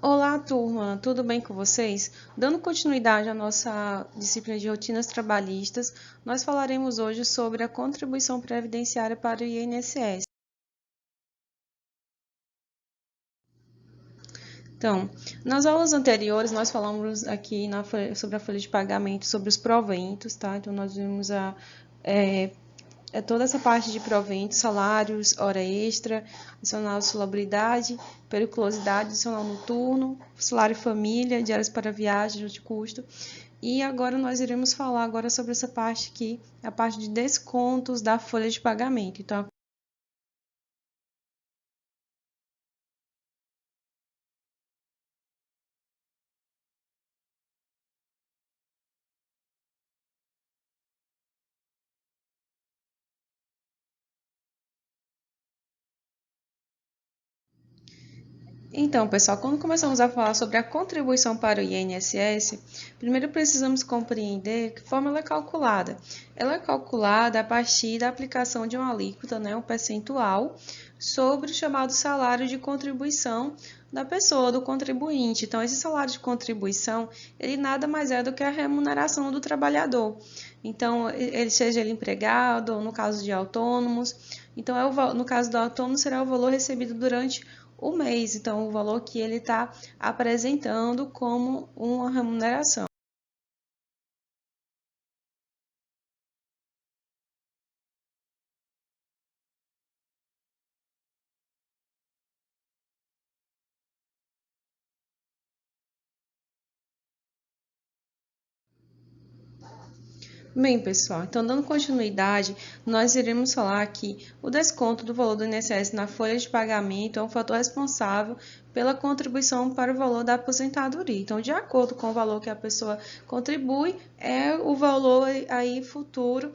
Olá, turma, tudo bem com vocês? Dando continuidade à nossa disciplina de rotinas trabalhistas, nós falaremos hoje sobre a contribuição previdenciária para o INSS. Então, nas aulas anteriores, nós falamos aqui sobre a folha de pagamento, sobre os proventos, tá? Então, nós vimos toda essa parte de proventos, salários, hora extra, adicional de salubridade, periculosidade, adicional noturno, salário família, diários para viagem, de custo. E agora nós iremos falar agora sobre essa parte aqui, a parte de descontos da folha de pagamento. Então, pessoal, quando começamos a falar sobre a contribuição para o INSS, primeiro precisamos compreender que forma ela é calculada. Ela é calculada a partir da aplicação de uma alíquota, um percentual, sobre o chamado salário de contribuição da pessoa, do contribuinte. Então, esse salário de contribuição, ele nada mais é do que a remuneração do trabalhador. Então, seja ele empregado ou no caso de autônomos. Então, no caso do autônomo, será o valor recebido durante o mês, então o valor que ele está apresentando como uma remuneração. Bem, pessoal, então dando continuidade, nós iremos falar que o desconto do valor do INSS na folha de pagamento é um fator responsável pela contribuição para o valor da aposentadoria. Então, de acordo com o valor que a pessoa contribui, é o valor aí futuro,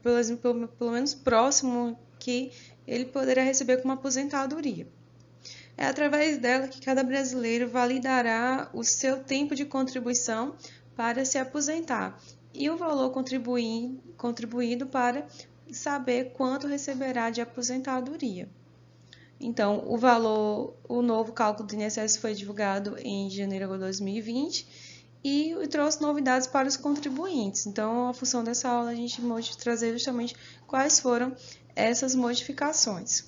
pelo menos próximo, que ele poderá receber como aposentadoria. É através dela que cada brasileiro validará o seu tempo de contribuição para se aposentar e o valor contribuído para saber quanto receberá de aposentadoria. Então, o novo cálculo do INSS foi divulgado em janeiro de 2020 e trouxe novidades para os contribuintes. Então, a função dessa aula é a gente trazer justamente quais foram essas modificações.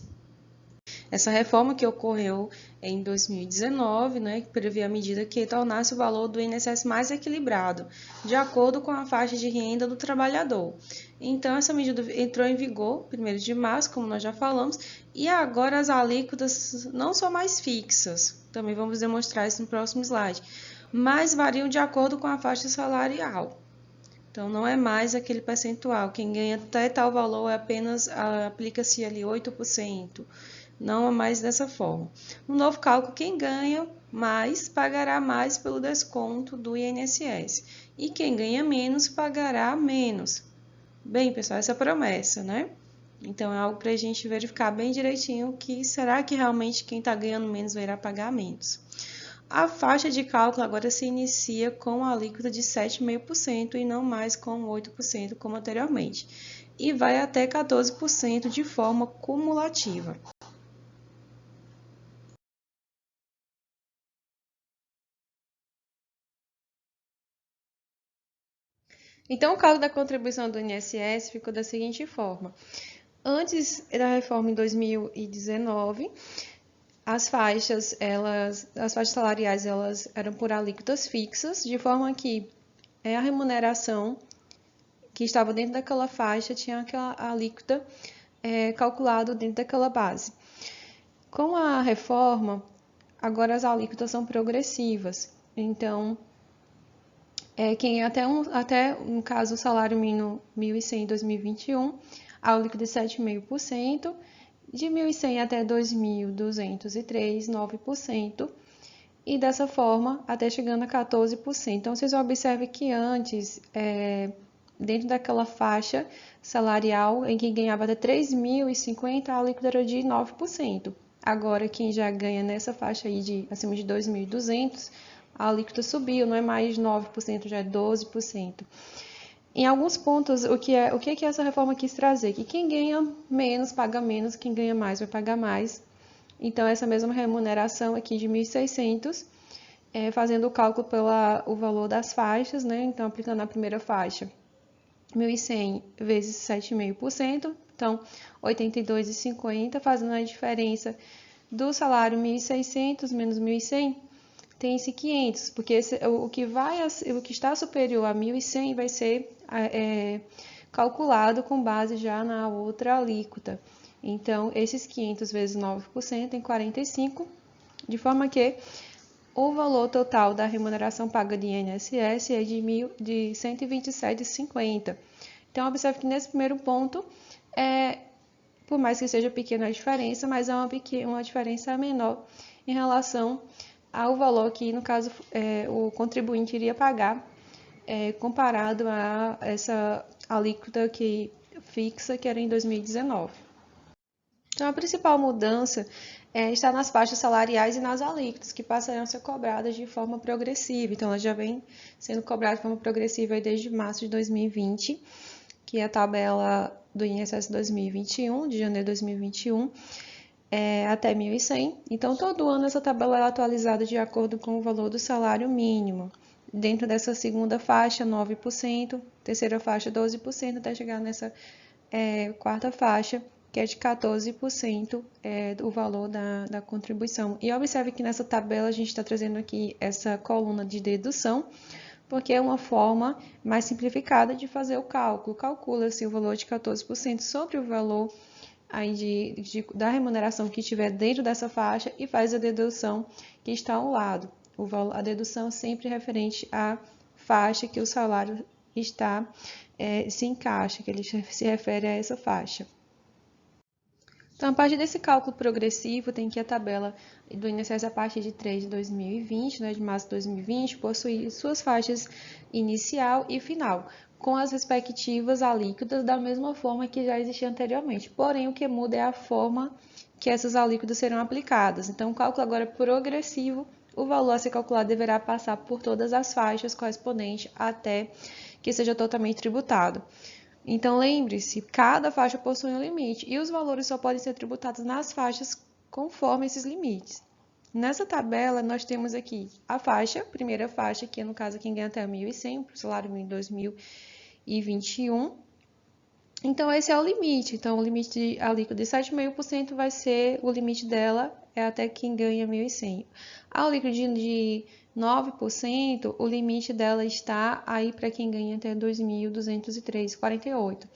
Essa reforma que ocorreu em 2019, que previa a medida que tornasse o valor do INSS mais equilibrado, de acordo com a faixa de renda do trabalhador. Então, essa medida entrou em vigor 1º de março, como nós já falamos, e agora as alíquotas não são mais fixas, também vamos demonstrar isso no próximo slide, mas variam de acordo com a faixa salarial. Então, não é mais aquele percentual, quem ganha até tal valor aplica-se ali 8%. Não é mais dessa forma. No novo cálculo, quem ganha mais pagará mais pelo desconto do INSS. E quem ganha menos pagará menos. Bem, pessoal, essa é a promessa, né? Então, é algo para a gente verificar bem direitinho que será que realmente quem está ganhando menos vai irá pagar menos. A faixa de cálculo agora se inicia com a alíquota de 7,5% e não mais com 8% como anteriormente. E vai até 14% de forma cumulativa. Então, o cálculo da contribuição do INSS ficou da seguinte forma. Antes da reforma em 2019, as faixas salariais elas eram por alíquotas fixas, de forma que a remuneração que estava dentro daquela faixa tinha aquela alíquota calculada dentro daquela base. Com a reforma, agora as alíquotas são progressivas. Então, quem até no caso o salário mínimo 1.100 em 2021, a alíquota de 7,5%, de 1.100 até 2.203, 9%, e dessa forma até chegando a 14%. Então, vocês observem que antes, dentro daquela faixa salarial em que ganhava até 3.050, a alíquota era de 9%. Agora, quem já ganha nessa faixa aí acima de 2.200, a alíquota subiu, não é mais 9%, já é 12%. Em alguns pontos, o que essa reforma quis trazer? Que quem ganha menos paga menos, quem ganha mais vai pagar mais. Então, essa mesma remuneração aqui de 1.600, fazendo o cálculo pelo valor das faixas, né? Então, aplicando a primeira faixa, 1.100 vezes 7,5%, então 82,50, fazendo a diferença do salário 1.600 menos 1.100, tem esse 500, porque o que está superior a 1.100 vai ser calculado com base já na outra alíquota. Então, esses 500 vezes 9% tem 45, de forma que o valor total da remuneração paga de INSS é de 127,50. Então, observe que nesse primeiro ponto, por mais que seja pequena a diferença, mas é uma diferença menor em relação ao valor que, no caso, o contribuinte iria pagar, comparado a essa alíquota fixa, que era em 2019. Então, a principal mudança está nas faixas salariais e nas alíquotas, que passarão a ser cobradas de forma progressiva. Então, ela já vem sendo cobrada de forma progressiva desde março de 2020, que é a tabela do INSS 2021, de janeiro de 2021, até 1.100. Então, todo ano essa tabela é atualizada de acordo com o valor do salário mínimo. Dentro dessa segunda faixa, 9%, terceira faixa, 12%, até chegar nessa quarta faixa, que é de 14% do valor da contribuição. E observe que nessa tabela a gente está trazendo aqui essa coluna de dedução, porque é uma forma mais simplificada de fazer o cálculo. Calcula-se o valor de 14% sobre o valor aí da remuneração que estiver dentro dessa faixa e faz a dedução que está ao lado. A dedução sempre referente à faixa que o salário se encaixa, que ele se refere a essa faixa. Então, a partir desse cálculo progressivo, tem que a tabela do INSS a partir de 3 de 2020, né, de março de 2020, possui suas faixas inicial e final, com as respectivas alíquotas da mesma forma que já existia anteriormente. Porém, o que muda é a forma que essas alíquotas serão aplicadas. Então, o cálculo agora é progressivo, o valor a ser calculado deverá passar por todas as faixas correspondentes até que seja totalmente tributado. Então, lembre-se, cada faixa possui um limite e os valores só podem ser tributados nas faixas conforme esses limites. Nessa tabela, nós temos aqui a primeira faixa, que é no caso quem ganha até 1.100, para o salário mínimo 2021. Então, esse é o limite. Então, o limite de alíquota de 7,5% vai ser o limite dela, até quem ganha 1.100. A alíquota de 9%, o limite dela está aí para quem ganha até 2.203,48.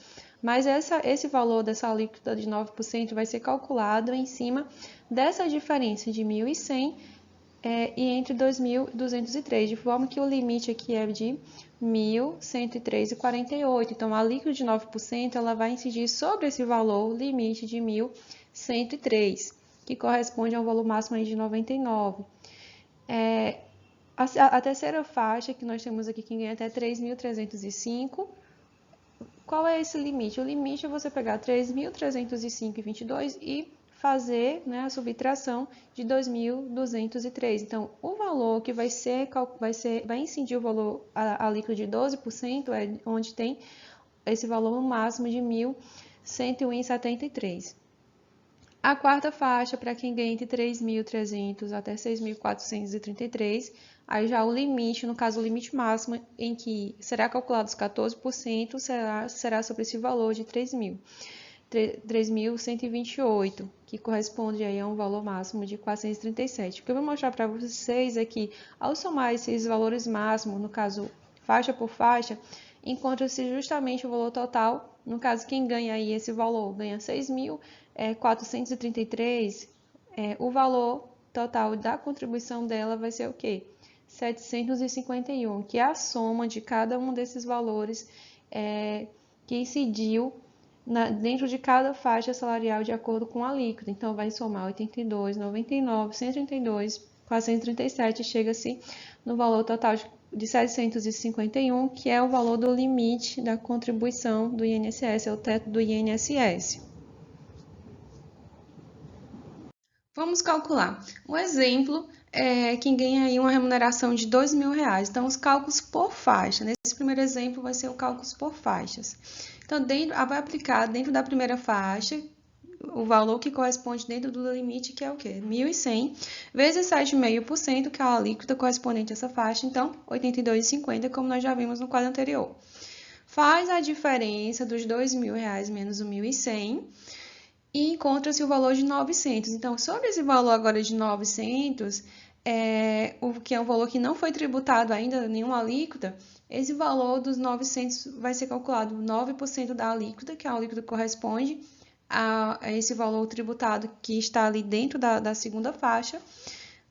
Mas esse valor dessa alíquota de 9% vai ser calculado em cima dessa diferença de 1.100 e entre 2.203, de forma que o limite aqui é de 1.103,48. Então, a alíquota de 9% ela vai incidir sobre esse valor limite de 1.103, que corresponde a um valor máximo aí de 99. A terceira faixa que nós temos aqui, quem ganha até 3.305, qual é esse limite? O limite é você pegar 3.305,22 e fazer, né, a subtração de 2.203. Então, o valor que vai incidir o valor, a alíquota de 12%, é onde tem esse valor máximo de 1.101,73. A quarta faixa, para quem ganha entre 3.300 até 6.433, aí já o limite, no caso o limite máximo, em que será calculado os 14%, será sobre esse valor de 3.128, que corresponde aí a um valor máximo de 437. O que eu vou mostrar para vocês é que, ao somar esses valores máximos, no caso faixa por faixa, encontra-se justamente o valor total. No caso, quem ganha aí esse valor ganha 6.433, o valor total da contribuição dela vai ser o quê? 751, que é a soma de cada um desses valores que incidiu dentro de cada faixa salarial de acordo com a alíquota. Então, vai somar 82, 99, 132, 437 e chega-se no valor total de 751, que é o valor do limite da contribuição do INSS, é o teto do INSS. Vamos calcular. Um exemplo é quem ganha aí uma remuneração de R$2.000. Então, os cálculos por faixa. Nesse primeiro exemplo, vai ser o cálculo por faixas. Então, vai aplicar dentro da primeira faixa, o valor que corresponde dentro do limite, que é o quê? 1.100 vezes 7,5%, que é a alíquota correspondente a essa faixa, então 82,50, como nós já vimos no quadro anterior. Faz a diferença dos R$ 2.000 menos o 1.100 e encontra-se o valor de 900. Então, sobre esse valor agora de 900, o que é um valor que não foi tributado ainda, nenhuma alíquota, esse valor dos 900 vai ser calculado 9% da alíquota, que a alíquota corresponde a esse valor tributado que está ali dentro da segunda faixa,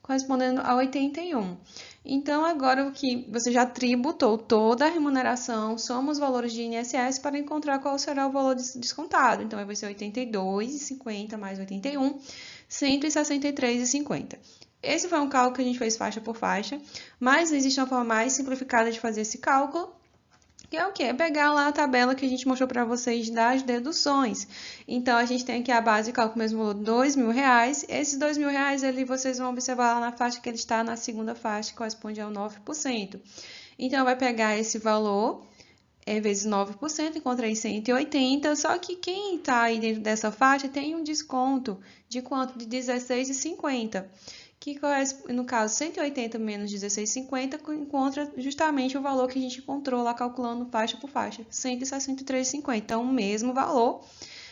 correspondendo a 81. Então, agora o que você já tributou toda a remuneração, soma os valores de INSS para encontrar qual será o valor descontado. Então, vai ser 82,50 mais 81, 163,50. Esse foi um cálculo que a gente fez faixa por faixa, mas existe uma forma mais simplificada de fazer esse cálculo, que é o quê? É pegar lá a tabela que a gente mostrou para vocês das deduções. Então, a gente tem aqui a base de cálculo mesmo valor, R$ 2.000. Esses R$ 2.000, ali vocês vão observar lá na faixa que ele está na segunda faixa, que corresponde ao 9%. Então, vai pegar esse valor, vezes 9%, encontra aí 180, só que quem está aí dentro dessa faixa tem um desconto de quanto? De 16,50. Que no caso 180 menos 16,50 encontra justamente o valor que a gente encontrou lá calculando faixa por faixa, 163,50. Então, o mesmo valor,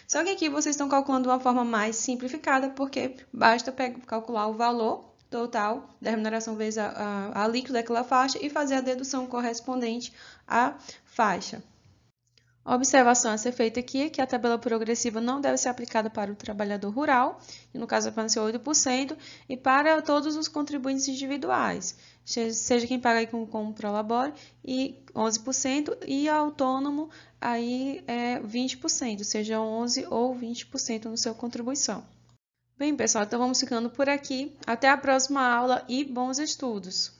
só que aqui vocês estão calculando de uma forma mais simplificada, porque basta calcular o valor total da remuneração vezes a alíquota daquela faixa e fazer a dedução correspondente à faixa. A observação a ser feita aqui é que a tabela progressiva não deve ser aplicada para o trabalhador rural, e no caso vai ser 8%, e para todos os contribuintes individuais, seja quem paga aí com Prolabore, e 11%, e autônomo aí 20%, seja 11% ou 20% no seu contribuição. Bem, pessoal, então vamos ficando por aqui. Até a próxima aula e bons estudos!